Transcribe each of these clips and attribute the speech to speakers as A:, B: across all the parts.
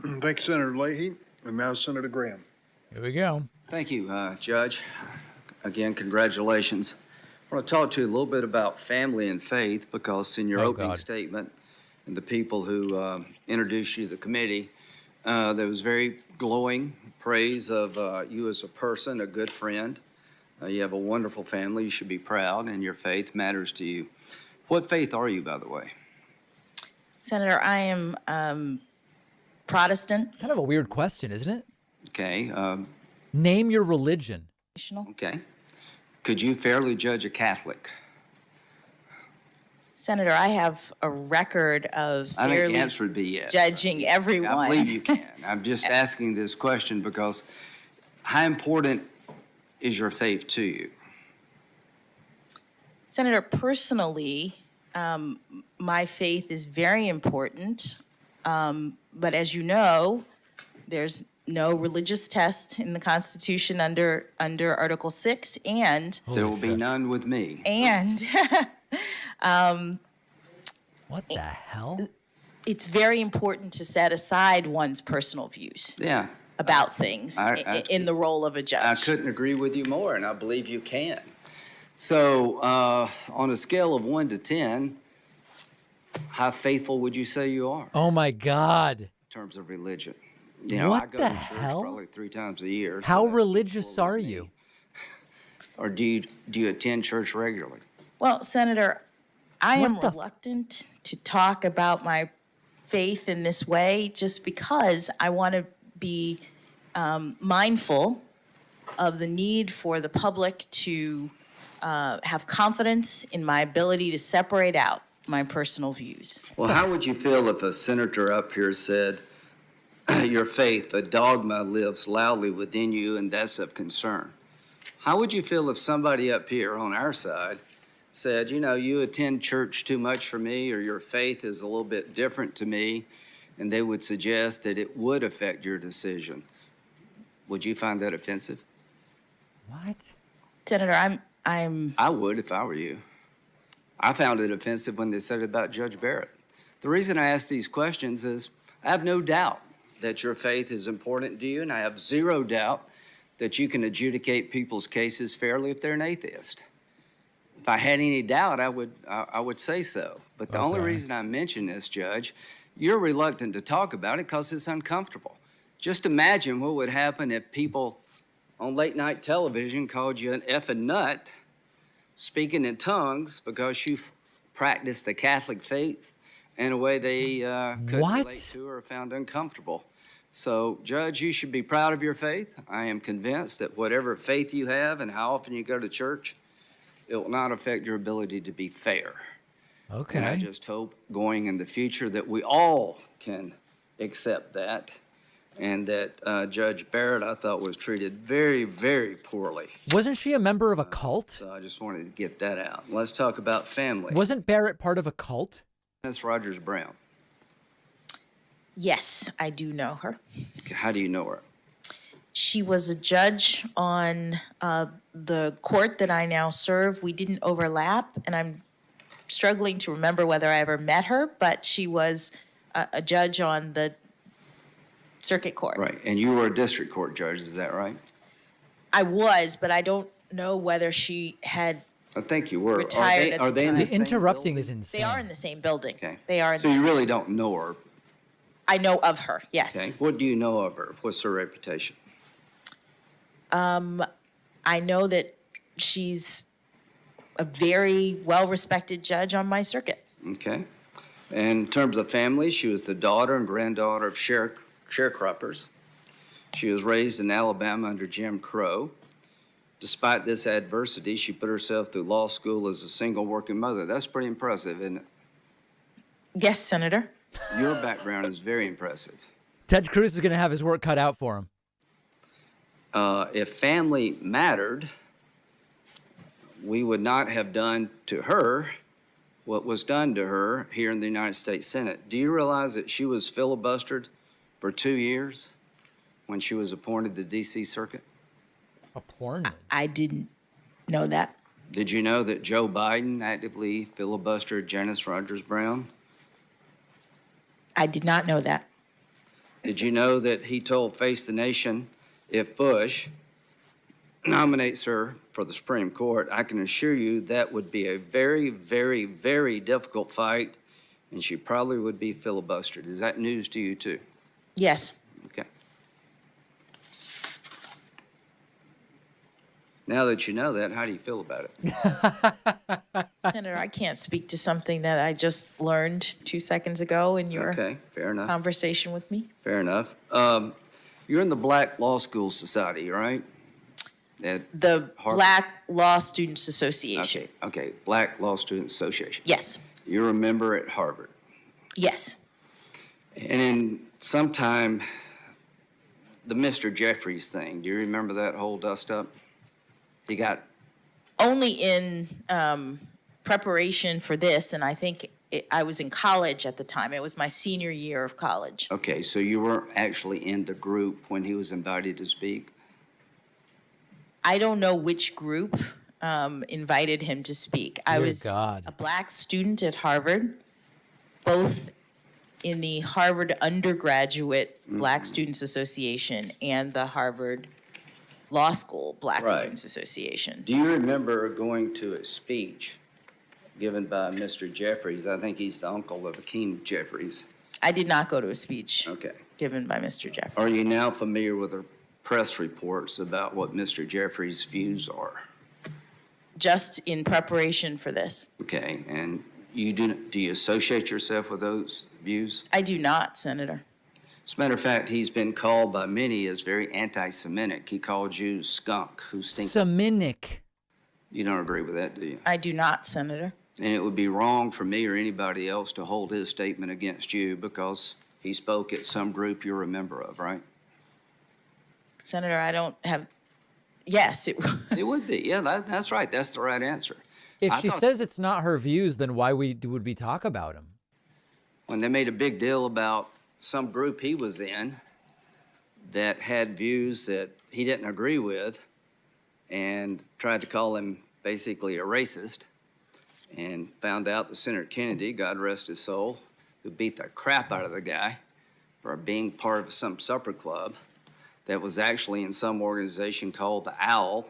A: Thank you, Senator Leahy. And now Senator Graham.
B: Here we go.
C: Thank you, Judge. Again, congratulations. I want to talk to you a little bit about family and faith because in your opening statement and the people who introduced you to the committee, there was very glowing praise of you as a person, a good friend. You have a wonderful family. You should be proud, and your faith matters to you. What faith are you, by the way?
D: Senator, I am Protestant.
B: Kind of a weird question, isn't it?
C: Okay.
B: Name your religion.
C: Okay. Could you fairly judge a Catholic?
D: Senator, I have a record of
C: I think the
D: fairly
C: answer would be yes.
D: judging everyone.
C: I believe you can. I'm just asking this question because how important is your faith to you?
D: Senator, personally, my faith is very important. But as you know, there's no religious test in the Constitution under Article 6, and
C: there will be none with me.
D: And
B: what the hell?
D: It's very important to set aside one's personal views.
C: Yeah.
D: About things in the role of a judge.
C: I couldn't agree with you more, and I believe you can. So, on a scale of 1 to 10, how faithful would you say you are?
B: Oh my God.
C: In terms of religion. You know,
B: What
C: I go
B: the
C: to church
B: hell?
C: probably 3 times a year. so
B: How
C: that's
B: religious
C: more
B: are
C: like me.
B: you?
C: Or do you attend church regularly?
D: Well, Senator, I am
B: What the-
D: reluctant to talk about my faith in this way just because I want to be mindful of the need for the public to have confidence in my ability to separate out my personal views.
C: Well, how would you feel if a senator up here said, your faith, a dogma lives loudly within you, and that's of concern? How would you feel if somebody up here on our side said, you know, you attend church too much for me, or your faith is a little bit different to me, and they would suggest that it would affect your decision? Would you find that offensive?
B: What?
D: Senator, I'm
C: I would if I were you. I found it offensive when they said it about Judge Barrett. The reason I ask these questions is I have no doubt that your faith is important to you, and I have zero doubt that you can adjudicate people's cases fairly if they're an atheist. If I had any doubt, I would say so. But the only reason I mention this, Judge, you're reluctant to talk about it because it's uncomfortable. Just imagine what would happen if people on late night television called you an effing nut, speaking in tongues because you've practiced the Catholic faith in a way they couldn't relate to or found uncomfortable. So, Judge, you should be proud of your faith. I am convinced that whatever faith you have and how often you go to church, it will not affect your ability to be fair.
B: Okay.
C: And I just hope going in the future that we all can accept that, and that Judge Barrett, I thought, was treated very, very poorly.
B: Wasn't she a member of a cult?
C: So I just wanted to get that out. Let's talk about family.
B: Wasn't Barrett part of a cult?
C: Miss Rogers Brown.
D: yes, I do know her.
C: Okay, how do you know her?
D: She was a judge on the court that I now serve. We didn't overlap, and I'm struggling to remember whether I ever met her, but she was a judge on the circuit court.
C: Right, and you were a district court judge, is that right?
D: I was, but I don't know whether she had.
C: I think you were.
D: Retired at
C: Are
D: the
C: they in
D: time.
C: the
B: The
C: same
B: interrupting is
C: building?
B: insane.
D: They are in the same building.
C: Okay.
D: They are. In
C: So
D: the
C: you
D: same-
C: really don't know her.
D: I know of her. Yes.
C: Okay. What do you know of her? What's her reputation?
D: I know that she's a very well-respected judge on my circuit.
C: Okay. And in terms of family, she was the daughter and granddaughter of sharecroppers. She was raised in Alabama under Jim Crow. Despite this adversity, she put herself through law school as a single working mother. That's pretty impressive, isn't it?
D: Yes, Senator.
C: Your background is very impressive.
B: Ted Cruz is going to have his work cut out for him.
C: If family mattered, we would not have done to her what was done to her here in the United States Senate. Do you realize that she was filibustered for 2 years when she was appointed to the D.C. Circuit?
B: A porn.
D: I didn't know that.
C: Did you know that Joe Biden actively filibustered Janice Rogers Brown?
D: I did not know that.
C: Did you know that he told Face the Nation, if Bush nominates her for the Supreme Court, I can assure you that would be a very, very, very difficult fight, and she probably would be filibustered. Is that news to you, too?
D: Yes.
C: Okay. Now that you know that, how do you feel about it?
D: Senator, I can't speak to something that I just learned 2 seconds ago in your
C: Okay, fair enough.
D: conversation with me.
C: Fair enough. You're in the Black Law School Society, right? At
D: The
C: Harvard.
D: Black Law Students Association.
C: Okay, Black Law Students Association.
D: Yes.
C: You're a member at Harvard.
D: Yes.
C: And in sometime, the Mr. Jeffries thing, do you remember that whole dust-up? He got,
D: Only in preparation for this, and I think I was in college at the time. It was my senior year of college.
C: okay, so you weren't actually in the group when he was invited to speak?
D: I don't know which group invited him to speak. I
B: Dear
D: was
B: God.
D: a black student at Harvard, both in the Harvard Undergraduate Black Students Association and the Harvard Law School Black
C: Right.
D: Students Association.
C: Do you remember going to a speech given by Mr. Jeffries? I think he's the uncle of Akeem Jeffries.
D: I did not go to a speech
C: Okay.
D: given by Mr. Jeffries.
C: Are you now familiar with the press reports about what Mr. Jeffries' views are?
D: Just in preparation for this.
C: Okay, and do you associate yourself with those views?
D: I do not, Senator.
C: As a matter of fact, he's been called by many as very anti-Semitic. He called Jews skunk, who stink.
B: Semitic.
C: You don't agree with that, do you?
D: I do not, Senator.
C: And it would be wrong for me or anybody else to hold his statement against you because he spoke at some group you're a member of, right?
D: Senator, I don't have, yes, it,
C: It would be. Yeah, that's right. That's the right answer.
B: If
C: I
B: she
C: thought-
B: says it's not her views, then why would we talk about him?
C: When they made a big deal about some group he was in that had views that he didn't agree with and tried to call him basically a racist, and found out that Senator Kennedy, God rest his soul, who beat the crap out of the guy for being part of some supper club that was actually in some organization called the OWL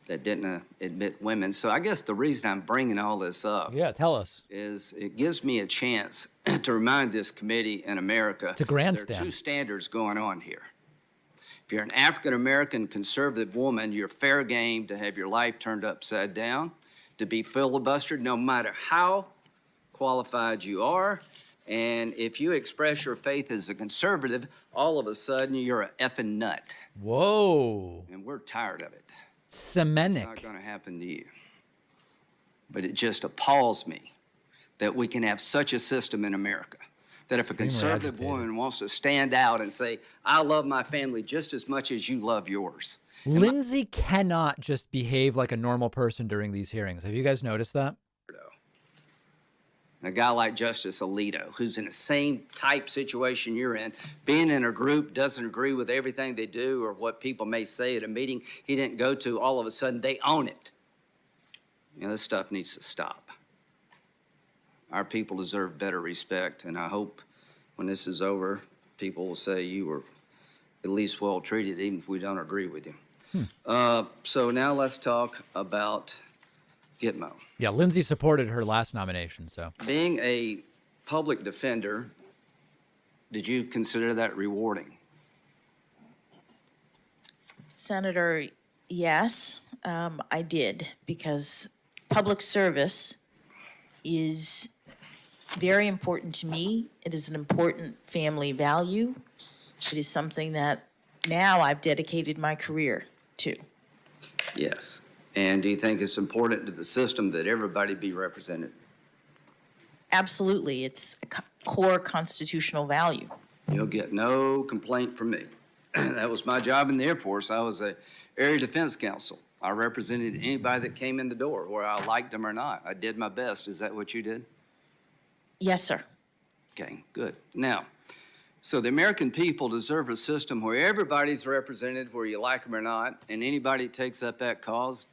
C: that didn't admit women. So I guess the reason I'm bringing all this up
B: Yeah, tell us.
C: is it gives me a chance to remind this committee in America
B: To grandstand.
C: there are two standards going on here. If you're an African-American conservative woman, you're fair game to have your life turned upside down, to be filibustered no matter how qualified you are. And if you express your faith as a conservative, all of a sudden you're a effing nut.
B: Whoa.
C: And we're tired of it. It's not
B: Semenic.
C: going to happen to you. But it just appalls me that we can have such a system in America. That if a conservative
B: agitated.
C: woman wants to stand out and say, I love my family just as much as you love yours.
B: Lindsey cannot just behave like a normal person during these hearings. Have you guys noticed that?
C: And a guy like Justice Alito, who's in the same type situation you're in, being in a group, doesn't agree with everything they do or what people may say at a meeting he didn't go to, all of a sudden they own it. You know, this stuff needs to stop. Our people deserve better respect, and I hope when this is over, people will say you were at least well treated, even if we don't agree with you. So now let's talk about Gitmo.
B: Yeah, Lindsey supported her last nomination, so.
C: Being a public defender, did you consider that rewarding?
D: Senator, yes, I did, because public service is very important to me. It is an important family value. It is something that now I've dedicated my career to.
C: Yes. And do you think it's important to the system that everybody be represented?
D: Absolutely, it's a core constitutional value.
C: You'll get no complaint from me. That was my job in the Air Force. I was a area defense counsel. I represented anybody that came in the door, whether I liked them or not. I did my best. Is that what you did?
D: Yes, sir.
C: Okay, good. Now, so the American people deserve a system where everybody's represented, where you like them or not, and anybody that takes up that cause,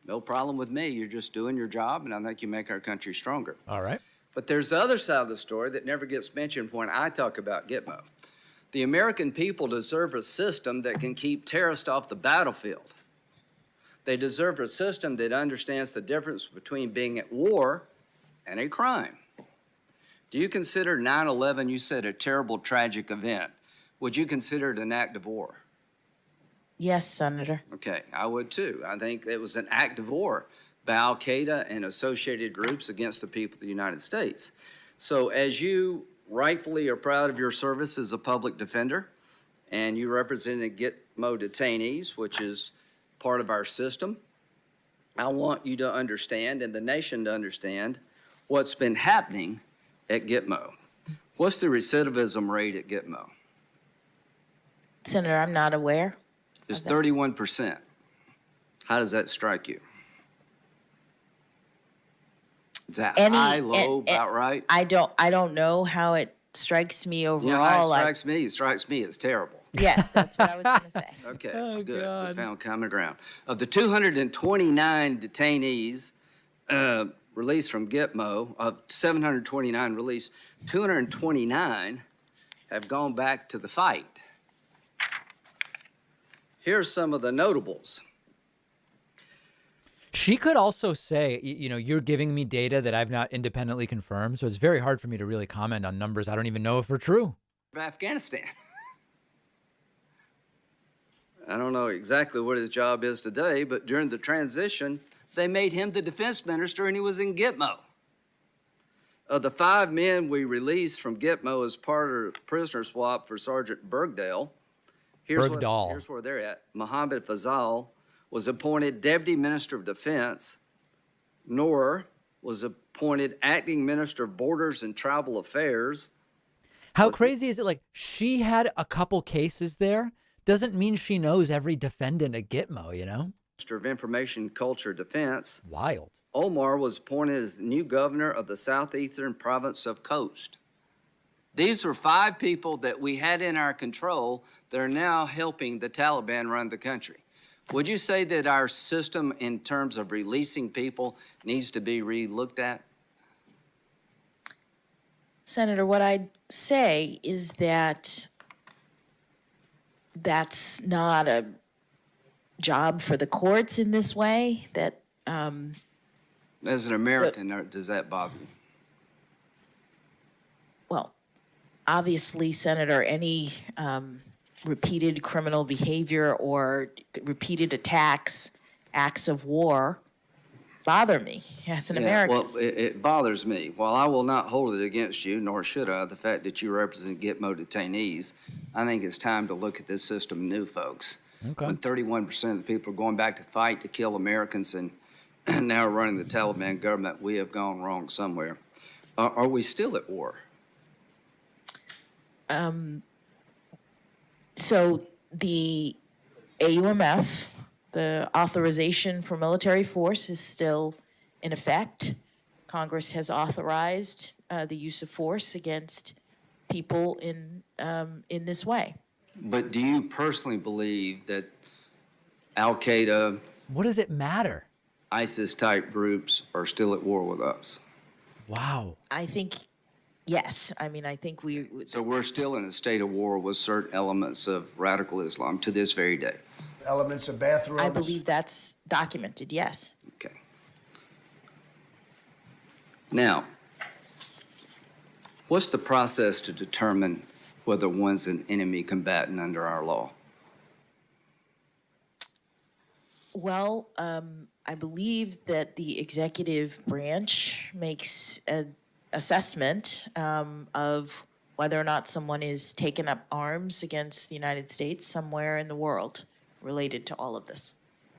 C: no problem with me. You're just doing your job, and I think you make our country stronger.
B: All right.
C: But there's the other side of the story that never gets mentioned when I talk about Gitmo. The American people deserve a system that can keep terrorists off the battlefield. They deserve a system that understands the difference between being at war and a crime. Do you consider 9/11, you said, a terrible, tragic event? Would you consider it an act of war?
D: Yes, Senator.
C: Okay, I would too. I think it was an act of war by Al Qaeda and associated groups against the people of the United States. So as you rightfully are proud of your service as a public defender, and you represented Gitmo detainees, which is part of our system, I want you to understand, and the nation to understand, what's been happening at Gitmo. What's the recidivism rate at Gitmo?
D: Senator, I'm not aware.
C: It's 31%. How does that strike you? Is that high, low, about right?
D: I don't know how it strikes me overall.
C: You know how it strikes me? It strikes me as terrible.
D: Yes, that's what I was going to say.
C: Okay,
B: Oh,
C: good.
B: God.
C: We found common ground. Of the 229 detainees released from Gitmo, of 729 released, 229 have gone back to the fight. Here's some of the notables.
B: She could also say, you know, you're giving me data that I've not independently confirmed, so it's very hard for me to really comment on numbers I don't even know if are true.
C: Afghanistan. I don't know exactly what his job is today, but during the transition, they made him the defense minister and he was in Gitmo. Of the 5 men we released from Gitmo as part of the prisoner swap for Sergeant Bergdahl, here's where they're at. Mohammed Fazal was appointed Deputy Minister of Defense. Noor was appointed Acting Minister of Borders and Tribal Affairs.
B: How crazy is it? Like, she had a couple cases there. Doesn't mean she knows every defendant at Gitmo, you know?
C: Minister of Information, Culture, Defense.
B: Wild.
C: Omar was appointed as the new governor of the southeastern province of Khost. These were 5 people that we had in our control that are now helping the Taliban run the country. Would you say that our system in terms of releasing people needs to be re-looked at?
D: Senator, what I'd say is that that's not a job for the courts in this way. That
C: As an American, does that bother you?
D: well, obviously, Senator, any repeated criminal behavior or repeated attacks, acts of war, bother me as an American.
C: Well, it bothers me. While I will not hold it against you, nor should I, the fact that you represent Gitmo detainees, I think it's time to look at this system new, folks.
B: Okay.
C: When 31% of the people are going back to fight to kill Americans and now running the Taliban government, we have gone wrong somewhere. Are we still at war?
D: So the AUMF, the authorization for military force, is still in effect. Congress has authorized the use of force against people in this way.
C: But do you personally believe that Al Qaeda,
B: What does it matter?
C: ISIS type groups are still at war with us?
B: Wow.
D: I think, yes. I mean, I think we.
C: So we're still in a state of war with certain elements of radical Islam to this very day.
E: Elements of bathrooms.
D: I believe that's documented. Yes.
C: Okay. Now, what's the process to determine whether one's an enemy combatant under our law?
D: Well, I believe that the executive branch makes an assessment of whether or not someone is taking up arms against the United States somewhere in the world related to all of this.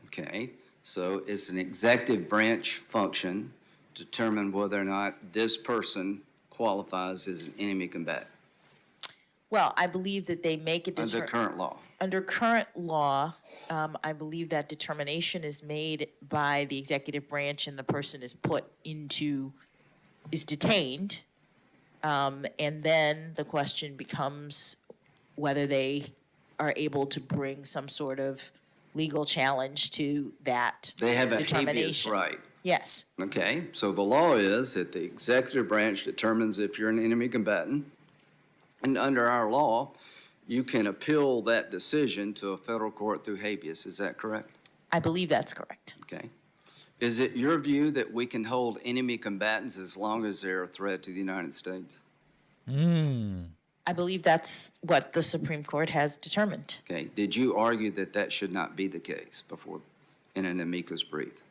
C: Okay, so it's an executive branch function to determine whether or not this person qualifies as an enemy combatant
D: Well, I believe that they make a
C: under current law.
D: Under current law, I believe that determination is made by the executive branch and the person is detained. And then the question becomes whether they are able to bring some sort of legal challenge to that
C: They have a habeas
D: determination.
C: right.
D: Yes.
C: Okay, so the law is that the executive branch determines if you're an enemy combatant. And under our law, you can appeal that decision to a federal court through habeas. Is that correct?
D: I believe that's correct.
C: Okay. Is it your view that we can hold enemy combatants as long as they're a threat to the United States?
D: I believe that's what the Supreme Court has determined.
C: Okay. Did you argue that that should not be the case before in an amicus brief?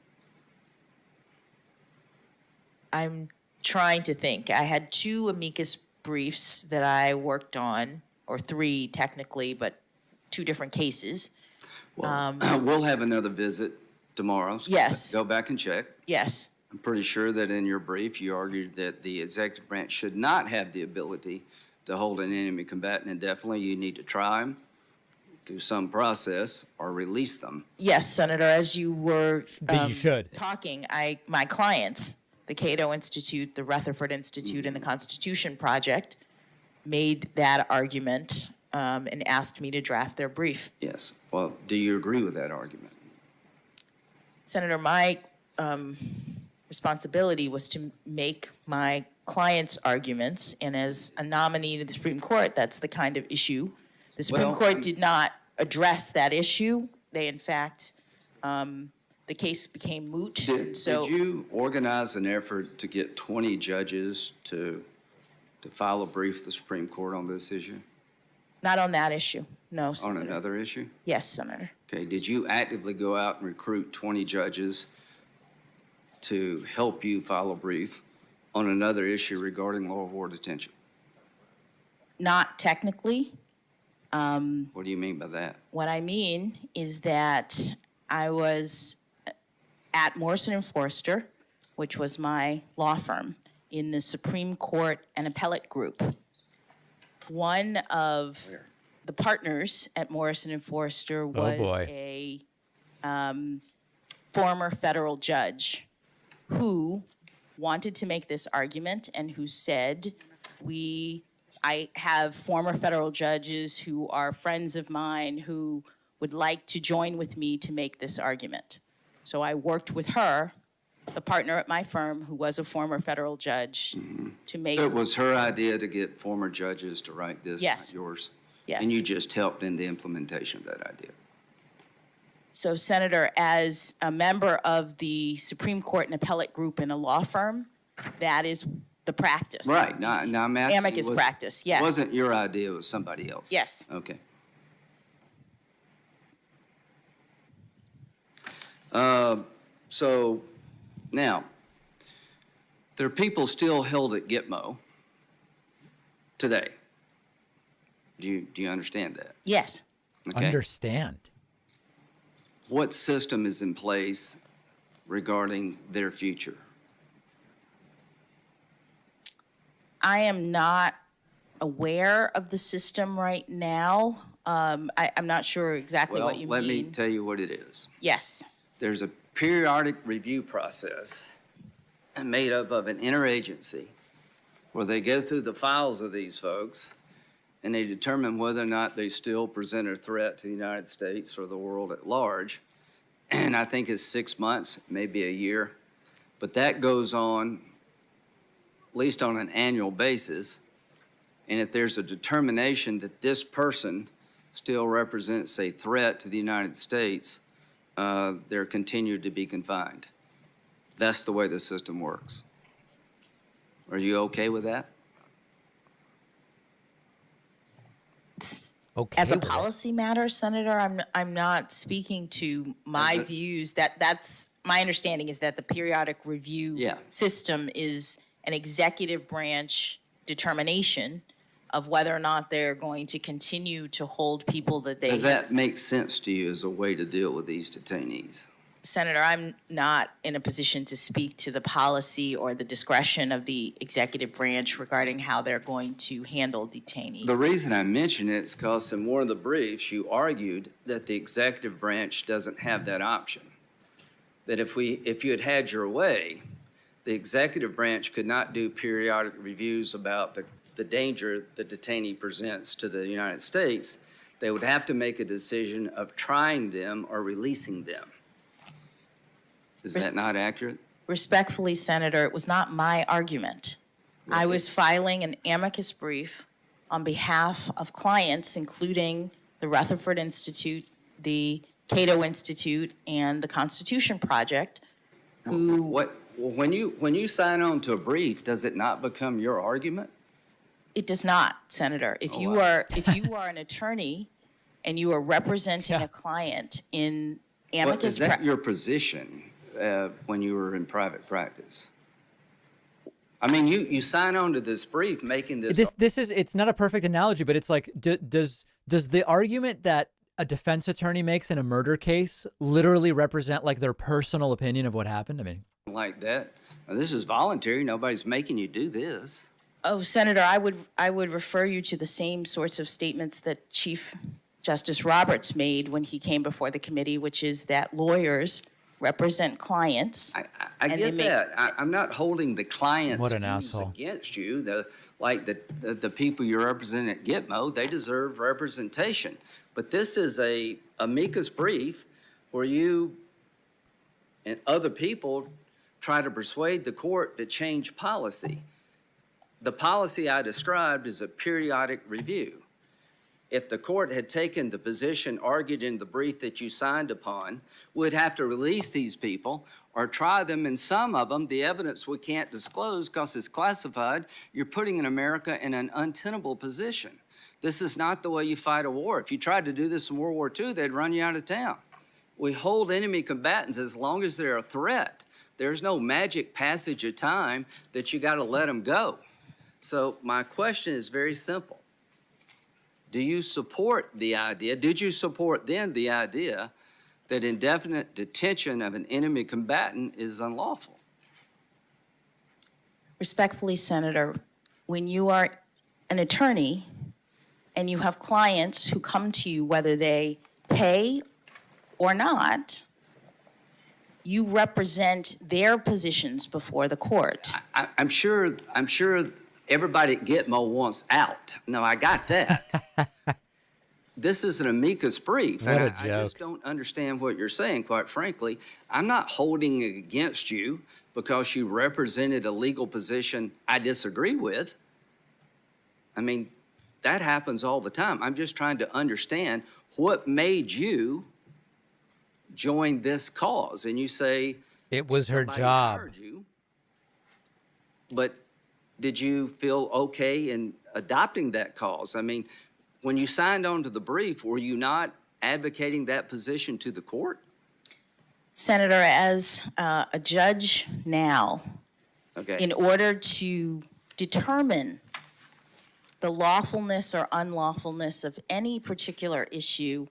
D: I'm trying to think. I had 2 amicus briefs that I worked on, or 3 technically, but 2 different cases.
C: Well, we'll have another visit tomorrow. So
D: Yes.
C: Go back and check.
D: Yes,
C: I'm pretty sure that in your brief, you argued that the executive branch should not have the ability to hold an enemy combatant indefinitely. You need to try them through some process or release them.
D: yes, Senator, as you were
B: But you should.
D: talking, my clients, the Cato Institute, the Rutherford Institute, and the Constitution Project, made that argument and asked me to draft their brief.
C: Yes. Well, do you agree with that argument?
D: Senator, my responsibility was to make my clients' arguments, and as a nominee to the Supreme Court, that's the kind of issue. The Supreme
C: Well,
D: Court did not address that issue. They, in fact, the case became moot.
C: Did you organize an effort to get 20 judges to file a brief with the Supreme Court on this issue?
D: Not on that issue, no,
C: On
D: Senator.
C: another issue?
D: Yes, Senator.
C: Okay, did you actively go out and recruit 20 judges to help you file a brief on another issue regarding law of war detention?
D: Not technically.
C: What do you mean by that?
D: What I mean is that I was at Morrison and Forster, which was my law firm, in the Supreme Court and appellate group. One of the partners at Morrison and Forster was
B: boy.
D: a former federal judge who wanted to make this argument and who said, I have former federal judges who are friends of mine who would like to join with me to make this argument. So I worked with her, a partner at my firm who was a former federal judge, to make.
C: It was her idea to get former judges to write this,
D: Yes.
C: not yours?
D: Yes.
C: And you just helped in the implementation of that idea?
D: So, Senator, as a member of the Supreme Court and appellate group in a law firm, that is the practice.
C: Right, now I'm asking you,
D: Amicus practice, yes.
C: It wasn't your idea, it was somebody else?
D: Yes.
C: Okay. So now, there are people still held at Gitmo today. Do you understand that?
D: Yes.
C: Okay.
B: Understand.
C: What system is in place regarding their future?
D: I am not aware of the system right now. I'm not sure exactly
C: Well,
D: what you
C: let me
D: mean.
C: tell you what it is.
D: Yes.
C: There's a periodic review process made up of an interagency where they go through the files of these folks and they determine whether or not they still present a threat to the United States or the world at large. And I think it's 6 months, maybe a year. But that goes on, at least on an annual basis. And if there's a determination that this person still represents a threat to the United States, they're continued to be confined. That's the way the system works. Are you okay with that?
B: Okay.
D: As a
B: with it.
D: policy matter, Senator, I'm not speaking to my
C: As a-
D: views. That's my understanding is that the periodic review
C: Yeah.
D: system is an executive branch determination of whether or not they're going to continue to hold people that they.
C: Does that make sense to you as a way to deal with these detainees?
D: Senator, I'm not in a position to speak to the policy or the discretion of the executive branch regarding how they're going to handle detainees.
C: The reason I mention it is because in one of the briefs, you argued that the executive branch doesn't have that option. That if you had had your way, the executive branch could not do periodic reviews about the danger the detainee presents to the United States. They would have to make a decision of trying them or releasing them. Is that not accurate?
D: Respectfully, Senator, it was not my argument. I was filing an amicus brief on behalf of clients, including the Rutherford Institute, the Cato Institute, and the Constitution Project, who...
C: When you sign on to a brief, does it not become your argument?
D: It does not, Senator. If you are an attorney and you are representing a client in amicus...
C: Is that your position when you were in private practice? I mean, you sign on to this brief making this...
B: It's not a perfect analogy, but it's like, does the argument that a defense attorney makes in a murder case literally represent like their personal opinion of what happened? I mean...
C: Like that. Now, this is voluntary. Nobody's making you do this.
D: Oh, Senator, I would refer you to the same sorts of statements that Chief Justice Roberts made when he came before the committee, which is that lawyers represent clients.
C: I get that. I'm not holding the client's
B: What an
C: views
B: asshole.
C: against you. The people you're representing at Gitmo, they deserve representation. But this is a amicus brief where you and other people try to persuade the court to change policy. The policy I described is a periodic review. If the court had taken the position argued in the brief that you signed upon, we'd have to release these people or try them, and some of them, the evidence we can't disclose because it's classified, you're putting America in an untenable position. This is not the way you fight a war. If you tried to do this in World War II, they'd run you out of town. We hold enemy combatants as long as they're a threat. There's no magic passage of time that you got to let them go. So my question is very simple. Do you support the idea, did you support then the idea that indefinite detention of an enemy combatant is unlawful?
D: Respectfully, Senator, when you are an attorney and you have clients who come to you, whether they pay or not, you represent their positions before the court.
C: I'm sure everybody at Gitmo wants out. No, I got that. This is an amicus brief,
B: What
C: and
B: a
C: I just don't understand what you're saying, quite frankly. I'm not holding it against you because you represented a legal position I disagree with. I mean, that happens all the time. I'm just trying to understand what made you join this cause. And you say
B: It was her
C: somebody
B: job.
C: hired you, but did you feel okay in adopting that cause? I mean, when you signed on to the brief, were you not advocating that position to the court?
D: Senator, as a judge now,
C: Okay.
D: in order to determine the lawfulness or unlawfulness of any particular issue,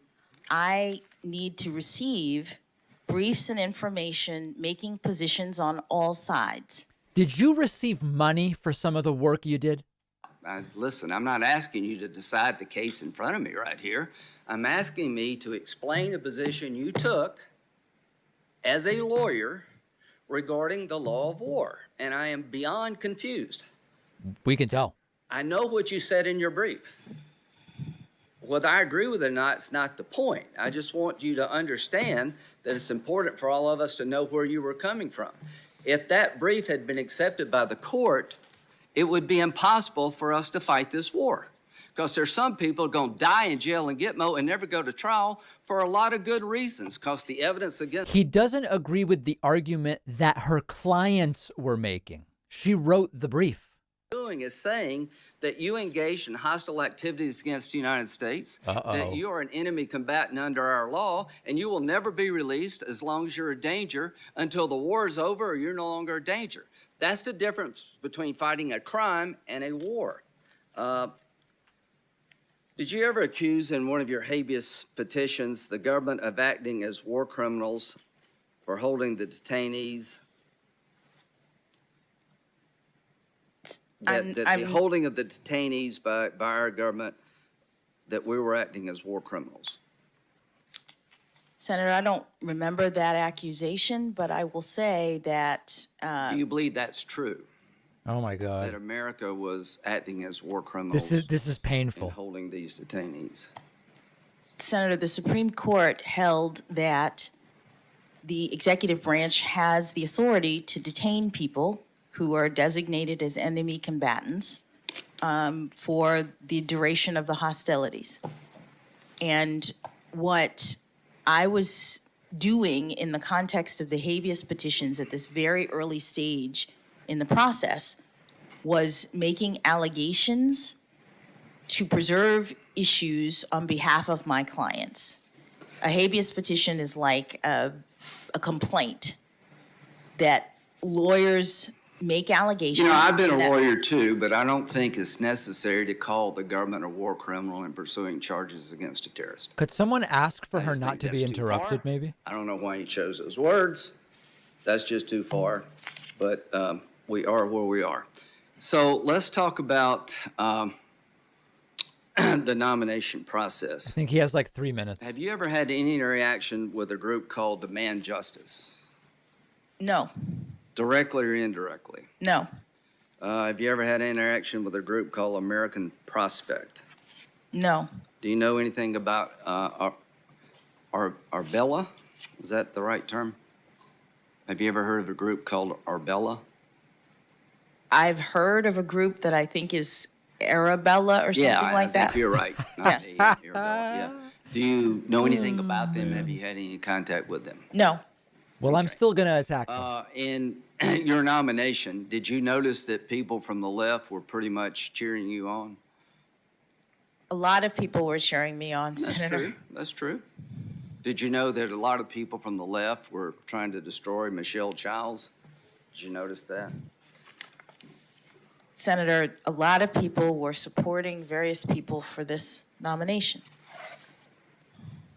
D: I need to receive briefs and information, making positions on all sides.
B: Did you receive money for some of the work you did?
C: Listen, I'm not asking you to decide the case in front of me right here. I'm asking me to explain a position you took as a lawyer regarding the law of war, and I am beyond confused.
B: We can tell.
C: I know what you said in your brief. Whether I agree with it or not, it's not the point. I just want you to understand that it's important for all of us to know where you were coming from. If that brief had been accepted by the court, it would be impossible for us to fight this war. Because there's some people going to die in jail in Gitmo and never go to trial for a lot of good reasons, because the evidence against...
B: He doesn't agree with the argument that her clients were making. She wrote the brief.
C: Doing is saying that you engaged in hostile activities against the United States, that you are an enemy combatant under our law, and you will never be released as long as you're a danger until the war is over or you're no longer a danger. That's the difference between fighting a crime and a war. Did you ever accuse in one of your habeas petitions the government of acting as war criminals for holding the detainees? That the holding of the detainees by our government, that we were acting as war criminals?
D: Senator, I don't remember that accusation, but I will say that...
C: Do you believe that's true?
B: Oh my
C: That
B: God.
C: America was acting as war criminals
B: This is
C: in
B: painful.
C: holding these detainees?
D: Senator, the Supreme Court held that the executive branch has the authority to detain people who are designated as enemy combatants for the duration of the hostilities. And what I was doing in the context of the habeas petitions at this very early stage in the process was making allegations to preserve issues on behalf of my clients. A habeas petition is like a complaint that lawyers make allegations.
C: You know, I've been a
D: that-
C: lawyer too, but I don't think it's necessary to call the government a war criminal in pursuing charges against a terrorist.
B: Could someone ask for
C: I
B: her
C: just
B: not
C: think
B: to be
C: that's too
B: interrupted,
C: far.
B: maybe?
C: I don't know why he chose those words. That's just too far. But we are where we are. So let's talk about the nomination
B: I
C: process.
B: think he has like 3 minutes.
C: Have you ever had any interaction with a group called Demand Justice,
D: No,
C: directly or indirectly?
D: no,
C: Have you ever had an interaction with a group called American Prospect?
D: no.
C: Do you know anything about Arbella? Is that the right term? Have you ever heard of a group called Arbella?
D: I've heard of a group that I think is Arabella or something
C: Yeah,
D: like
C: I
D: that.
C: think you're right.
D: Yes.
C: Yeah. Do you know anything about them? Have you had any contact with them?
D: No,
B: Well, I'm still going to attack them.
C: In your nomination, did you notice that people from the left were pretty much cheering you on?
D: a lot of people were cheering me on,
C: That's
D: Senator.
C: true. That's true. Did you know that a lot of people from the left were trying to destroy Michelle Childs? Did you notice that?
D: Senator, a lot of people were supporting various people for this nomination.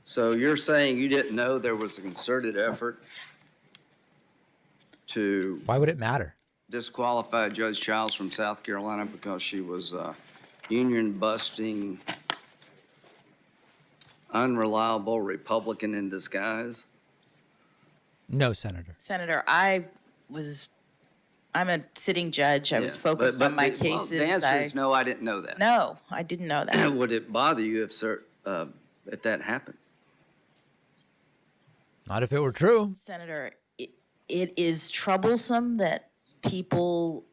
C: So you're saying you didn't know there was a concerted effort to
B: Why would it matter?
C: disqualify Judge Childs from South Carolina because she was union-busting, unreliable Republican in disguise?
B: No, Senator.
D: Senator, I'm a sitting judge. I was
C: Yeah,
D: focused
C: but
D: on my
C: the-
D: cases.
C: Well, the answer is no, I didn't know that.
D: No, I didn't know that.
C: Would it bother you if that happened?
B: Not if it were true.
D: Senator, it is troublesome that people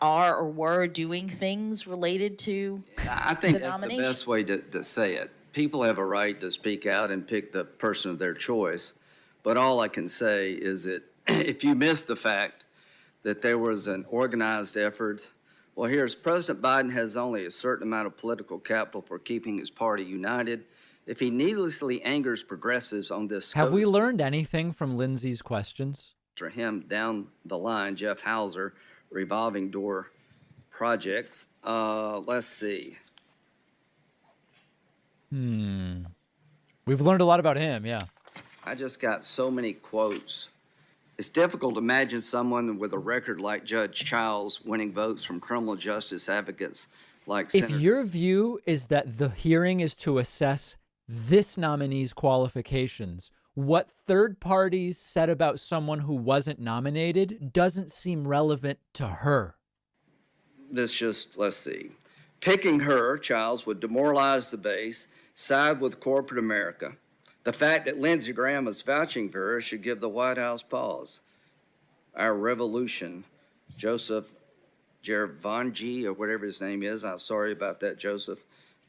D: are or were doing things related to
C: I think
D: The
C: that's the
D: nomination.
C: best way to say it. People have a right to speak out and pick the person of their choice. But all I can say is that if you miss the fact that there was an organized effort, well, here's President Biden has only a certain amount of political capital for keeping his party united. If he needlessly angers progressives on this
B: Have we
C: SCOTUS
B: learned anything from Lindsey's questions?
C: for him down the line, Jeff Hauser, revolving door projects. Let's see.
B: We've learned a lot about him, yeah.
C: I just got so many quotes. It's difficult to imagine someone with a record like Judge Childs winning votes from criminal justice advocates like
B: If
C: Senator.
B: your view is that the hearing is to assess this nominee's qualifications, what third parties said about someone who wasn't nominated doesn't seem relevant to her.
C: Let's see. Picking her, Childs, would demoralize the base, side with corporate America. The fact that Lindsey Graham is vouching for her should give the White House pause. Our revolution, Joseph Gervangi, or whatever his name is, I'm sorry about that, Joseph.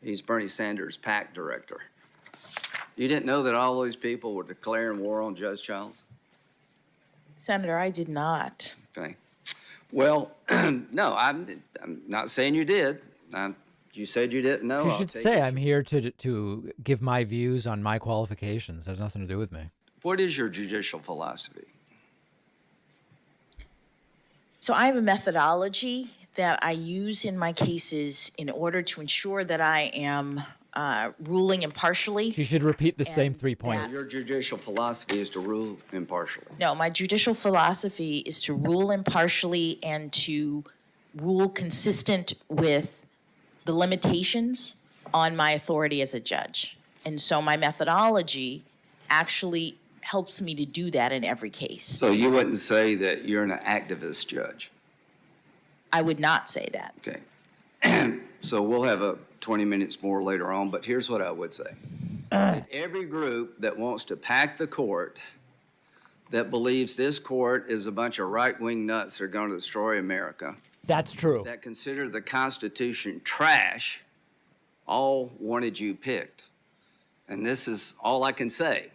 C: He's Bernie Sanders' PAC director. You didn't know that all these people were declaring war on Judge Childs?
D: Senator, I did not.
C: Okay. Well, no, I'm not saying you did. You said you didn't know.
B: You
C: I'll
B: should
C: take
B: say
C: it.
B: I'm here to give my views on my qualifications. It has nothing to do with me.
C: What is your judicial philosophy?
D: So I have a methodology that I use in my cases in order to ensure that I am ruling impartially.
B: You should repeat the same
D: And
B: 3 points.
C: Your judicial philosophy is to rule impartially.
D: No, my judicial philosophy is to rule impartially and to rule consistent with the limitations on my authority as a judge. And so my methodology actually helps me to do that in every case.
C: So you wouldn't say that you're an activist judge?
D: I would not say that.
C: Okay. So we'll have 20 minutes more later on, but here's what I would say. Every group that wants to pack the court, that believes this court is a bunch of right-wing nuts that are going to destroy America,
B: That's true.
C: that consider the Constitution trash all wanted you picked. And this is all I can say,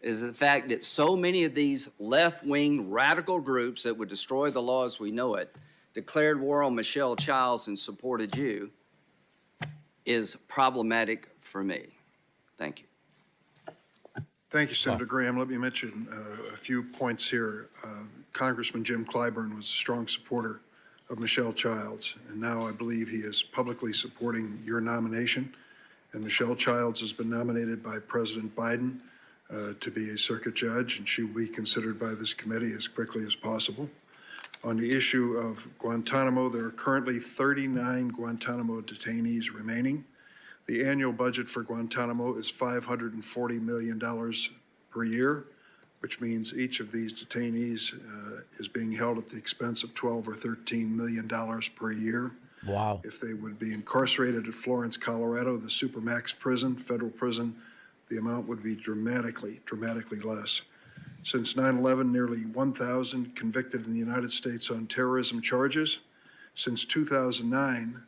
C: is the fact that so many of these left-wing radical groups that would destroy the law as we know it declared war on Michelle Childs and supported you is problematic for me. Thank you.
A: Thank you, Senator Graham. Let me mention a few points here. Congressman Jim Clyburn was a strong supporter of Michelle Childs, and now I believe he is publicly supporting your nomination. And Michelle Childs has been nominated by President Biden to be a circuit judge, and she will be considered by this committee as quickly as possible. On the issue of Guantanamo, there are currently 39 Guantanamo detainees remaining. The annual budget for Guantanamo is $540 million per year, which means each of these detainees is being held at the expense of $12 or $13 million per year.
B: Wow.
A: If they would be incarcerated at Florence, Colorado, the Supermax prison, federal prison, the amount would be dramatically less. Since 9/11, nearly 1,000 convicted in the United States on terrorism charges. Since 2009,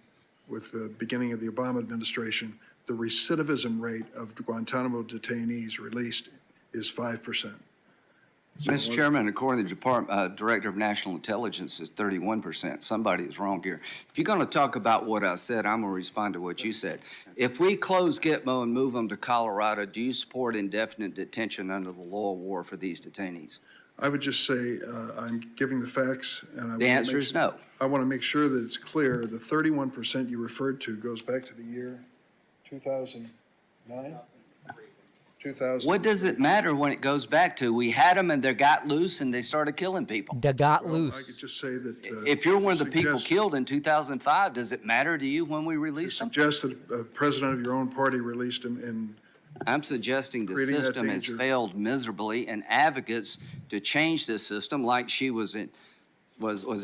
A: with the beginning of the Obama administration, the recidivism rate of Guantanamo detainees released is 5%.
C: Mr. Chairman, according to the Department, Director of National Intelligence, is 31%. Somebody is wrong here. If you're going to talk about what I said, I'm going to respond to what you said. If we close Gitmo and move them to Colorado, do you support indefinite detention under the law of war for these detainees?
A: I would just say I'm giving the facts, and
C: The answer is no.
A: I want to make sure that it's clear. The 31% you referred to goes back to the year 2009? 2000.
C: What does it matter when it goes back to? We had them and they got loose and they started killing people.
B: They got
A: Well, I
B: loose.
A: could just say that.
C: If you're one of the people
A: suggest-
C: killed in 2005, does it matter to you when we release them?
A: Suggest that a president of your own party released him in.
C: I'm suggesting the
A: Creating that
C: system has
A: danger.
C: failed miserably, and advocates to change this system, like she was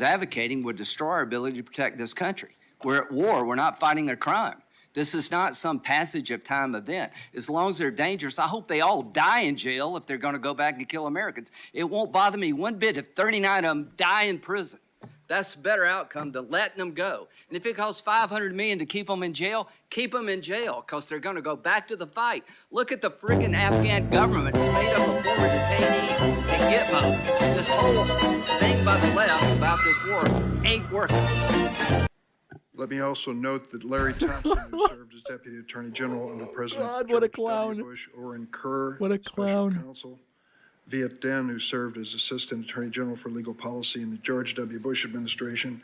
C: advocating, would destroy our ability to protect this country. We're at war. We're not fighting a crime. This is not some passage of time event. As long as they're dangerous, I hope they all die in jail if they're going to go back and kill Americans. It won't bother me one bit if 39 of them die in prison. That's a better outcome than letting them go. And if it costs $500 million to keep them in jail, keep them in jail, because they're going to go back to the fight. Look at the friggin' Afghan government. It's made up of former detainees and Gitmo. This whole thing by the left about this war ain't working.
A: Let me also note that Larry Thompson, who served as Deputy Attorney General under President
B: God, what a
A: George
B: clown.
A: W. Bush, Orrin Kerr,
B: What a clown.
A: Special Counsel, Viet Den, who served as Assistant Attorney General for Legal Policy in the George W. Bush administration,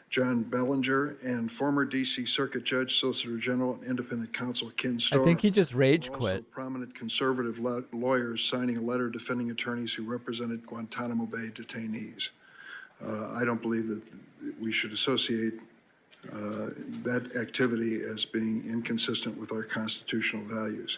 A: John Bellinger, and former D.C. Circuit Judge, Solicitor General, and Independent Counsel Ken Starr.
B: I think he just rage
A: Also
B: quit.
A: prominent conservative lawyers signing a letter defending attorneys who represented Guantanamo Bay detainees. I don't believe that we should associate that activity as being inconsistent with our constitutional values.